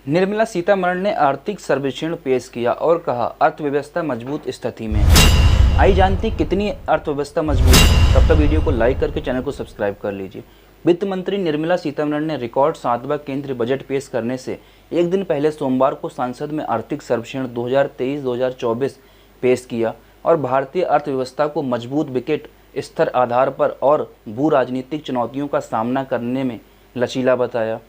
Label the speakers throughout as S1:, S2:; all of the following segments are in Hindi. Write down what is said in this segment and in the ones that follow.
S1: निर्मला सीतारमण ने आर्थिक सर्वेक्षण पेश किया और कहा अर्थव्यवस्था मजबूत स्थिति में। आई जानती कितनी अर्थव्यवस्था मजबूत है। तब तक वीडियो को लाइक करके चैनल को सब्सक्राइब कर लीजिए। वित्त मंत्री निर्मला सीतारमण ने रिकॉर्ड 7वां केंद्रीय बजट पेश करने से एक दिन पहले सोमवार को संसद में आर्थिक सर्वेक्षण 2023-2024 पेश किया और भारतीय अर्थव्यवस्था को मजबूत विकेट स्थिर आधार पर और भू राजनीतिक चुनौतियों का सामना करने में लचीला बताया।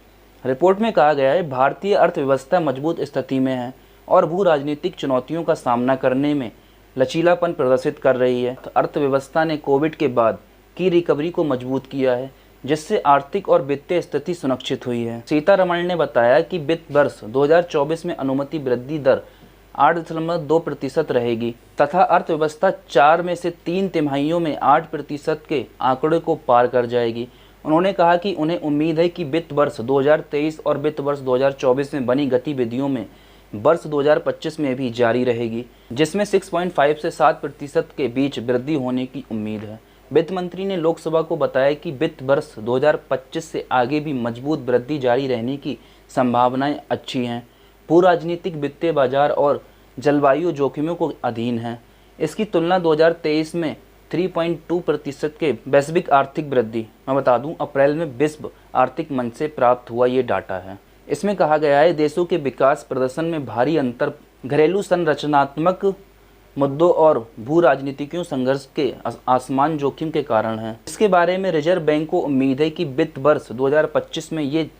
S1: रिपोर्ट में कहा गया है भारतीय अर्थव्यवस्था मजबूत स्थिति में है और भू राजनीतिक चुनौतियों का सामना करने में लचीलापन प्रदर्शित कर रही है। तो अर्थव्यवस्था ने कोविड के बाद की रिकवरी को मजबूत किया है, जिससे आर्थिक और वित्तीय स्थिति सुरक्षित हुई है। सीतारमण ने बताया कि वित्त वर्ष 2024 में अनुमानित वृद्धि दर 8.2% रहेगी तथा अर्थव्यवस्था 4 में से 3 तिमाहियों में 8% के आंकड़े को पार कर जाएगी। उन्होंने कहा कि उन्हें उम्मीद है कि वित्त वर्ष 2023 और वित्त वर्ष 2024 में बनी गतिविधियों में वर्ष 2025 में भी जारी रहेगी, जिसमें 6.5 से 7% के बीच वृद्धि होने की उम्मीद है। वित्त मंत्री ने लोकसभा को बताया कि वित्त वर्ष 2025 से आगे भी मजबूत वृद्धि जारी रहने की संभावनाएं अच्छी हैं। भू राजनीतिक वित्तीय बाजार और जलवायु जोखिमों को अधीन है। इसकी तुलना 2023 में 3.2% के वैश्विक आर्थिक वृद्धि, मैं बता दूं, अप्रैल में विश्व आर्थिक मंच से प्राप्त हुआ ये डाटा है। इसमें कहा गया है देशों के विकास प्रदर्शन में भारी अंतर घरेलू संरचनात्मक मुद्दों और भू राजनीतियों संघर्ष के आसमान जोखिम के कारण है। इसके बारे में रिजर्व बैंक को उम्मीद है कि वित्त वर्ष 2025 में ये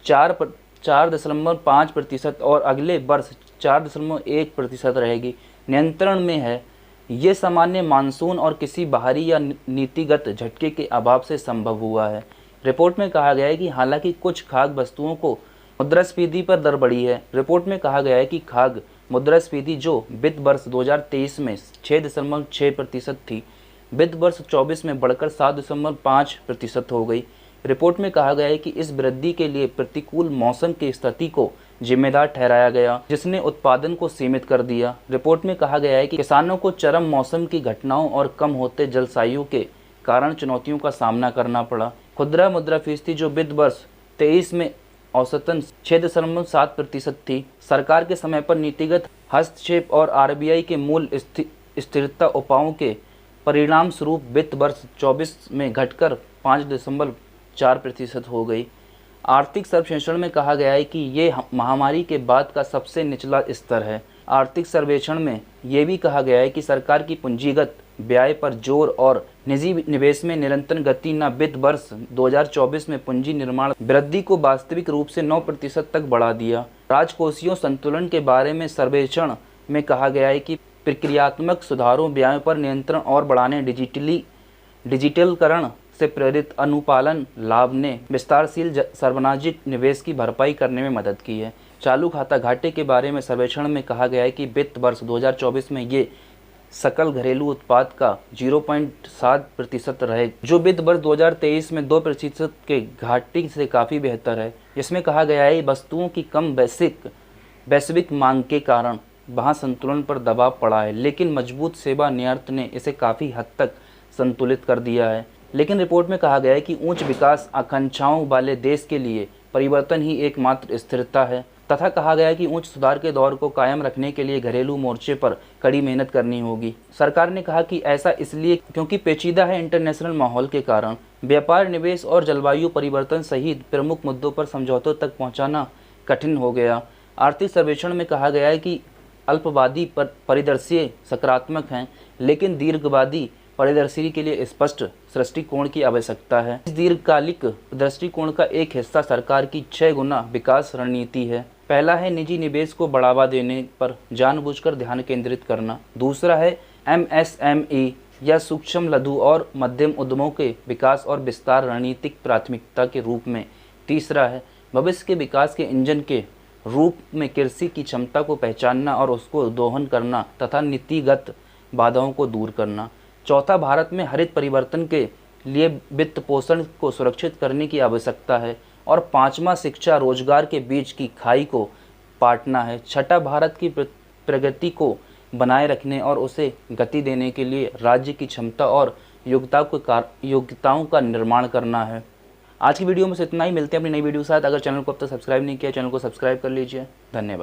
S1: 4.5% और अगले वर्ष 4.1% रहेगी। नियंत्रण में है। ये सामान्य मानसून और किसी बाहरी या नीतिगत झटके के अभाव से संभव हुआ है। रिपोर्ट में कहा गया है कि हालांकि कुछ खाद्य वस्तुओं को मुद्रास्फीति पर दर बढ़ी है। रिपोर्ट में कहा गया है कि खाद्य मुद्रास्फीति जो वित्त वर्ष 2023 में 6.6% थी, वित्त वर्ष 24 में बढ़कर 7.5% हो गई। रिपोर्ट में कहा गया है कि इस वृद्धि के लिए प्रतिकूल मौसम की स्थिति को जिम्मेदार ठहराया गया, जिसने उत्पादन को सीमित कर दिया। रिपोर्ट में कहा गया है कि किसानों को चरम मौसम की घटनाओं और कम होते जलवायु के कारण चुनौतियों का सामना करना पड़ा। खुदरा मुद्रास्फीति जो वित्त वर्ष 23 में औसतन 6.7% थी, सरकार के समय पर नीतिगत हस्तक्षेप और आरबीआई के मूल स्थिरता उपायों के परिणाम स्वरूप वित्त वर्ष 24 में घटकर 5.4% हो गई। आर्थिक सर्वेक्षण में कहा गया है कि ये महामारी के बाद का सबसे निचला स्तर है। आर्थिक सर्वेक्षण में ये भी कहा गया है कि सरकार की पूंजीगत व्यय पर जोर और निजी निवेश में निरंतर गति न वित्त वर्ष 2024 में पूंजी निर्माण वृद्धि को वास्तविक रूप से 9% तक बढ़ा दिया। राजकोषीय संतुलन के बारे में सर्वेक्षण में कहा गया है कि प्रक्रियात्मक सुधारों, व्यय पर नियंत्रण और बढ़ाने डिजिटलीकरण से प्रेरित अनुपालन लाभ ने विस्तारशील सार्वजनिक निवेश की भरपाई करने में मदद की है। चालू खाता घाटे के बारे में सर्वेक्षण में कहा गया है कि वित्त वर्ष 2024 में ये सकल घरेलू उत्पाद का 0.7% रहे, जो वित्त वर्ष 2023 में 2% के घाटे से काफ़ी बेहतर है। इसमें कहा गया है वस्तुओं की कम वैश्विक मांग के कारण वहाँ संतुलन पर दबाव पड़ा है, लेकिन मजबूत सेवा निर्यात ने इसे काफ़ी हद तक संतुलित कर दिया है। लेकिन रिपोर्ट में कहा गया है कि उच्च विकास आकांक्षाओं वाले देश के लिए परिवर्तन ही एकमात्र स्थिरता है तथा कहा गया है कि उच्च सुधार के दौर को कायम रखने के लिए घरेलू मोर्चे पर कड़ी मेहनत करनी होगी। सरकार ने कहा कि ऐसा इसलिए क्योंकि पेचीदा है इंटरनेशनल माहौल के कारण व्यापार, निवेश और जलवायु परिवर्तन सहित प्रमुख मुद्दों पर समझौतों तक पहुंचाना कठिन हो गया। आर्थिक सर्वेक्षण में कहा गया है कि अल्पवादी परिदृश्य सकारात्मक हैं, लेकिन दीर्घवादी परिदृश्य के लिए स्पष्ट दृष्टिकोण की आवश्यकता है। इस दीर्घकालिक दृष्टिकोण का एक हिस्सा सरकार की 6 गुना विकास रणनीति है। पहला है निजी निवेश को बढ़ावा देने पर जानबूझकर ध्यान केंद्रित करना। दूसरा है MSME या सूक्ष्म, लघु और मध्यम उद्यमों के विकास और विस्तार रणनीतिक प्राथमिकता के रूप में। तीसरा है भविष्य के विकास के इंजन के रूप में कृषि की क्षमता को पहचानना और उसको दोहन करना तथा नीतिगत बाधाओं को दूर करना। चौथा, भारत में हरित परिवर्तन के लिए वित्त पोषण को सुरक्षित करने की आवश्यकता है। और पांचवा, शिक्षा रोजगार के बीच की खाई को पाटना है। छठा, भारत की प्रगति को बनाए रखने और उसे गति देने के लिए राज्य की क्षमता और योग्यताओं का निर्माण करना है। आज की वीडियो में से इतना ही, मिलते हैं अपनी नई वीडियो के साथ। अगर चैनल को अब तक सब्सक्राइब नहीं किया, चैनल को सब्सक्राइब कर लीजिए। धन्यवाद।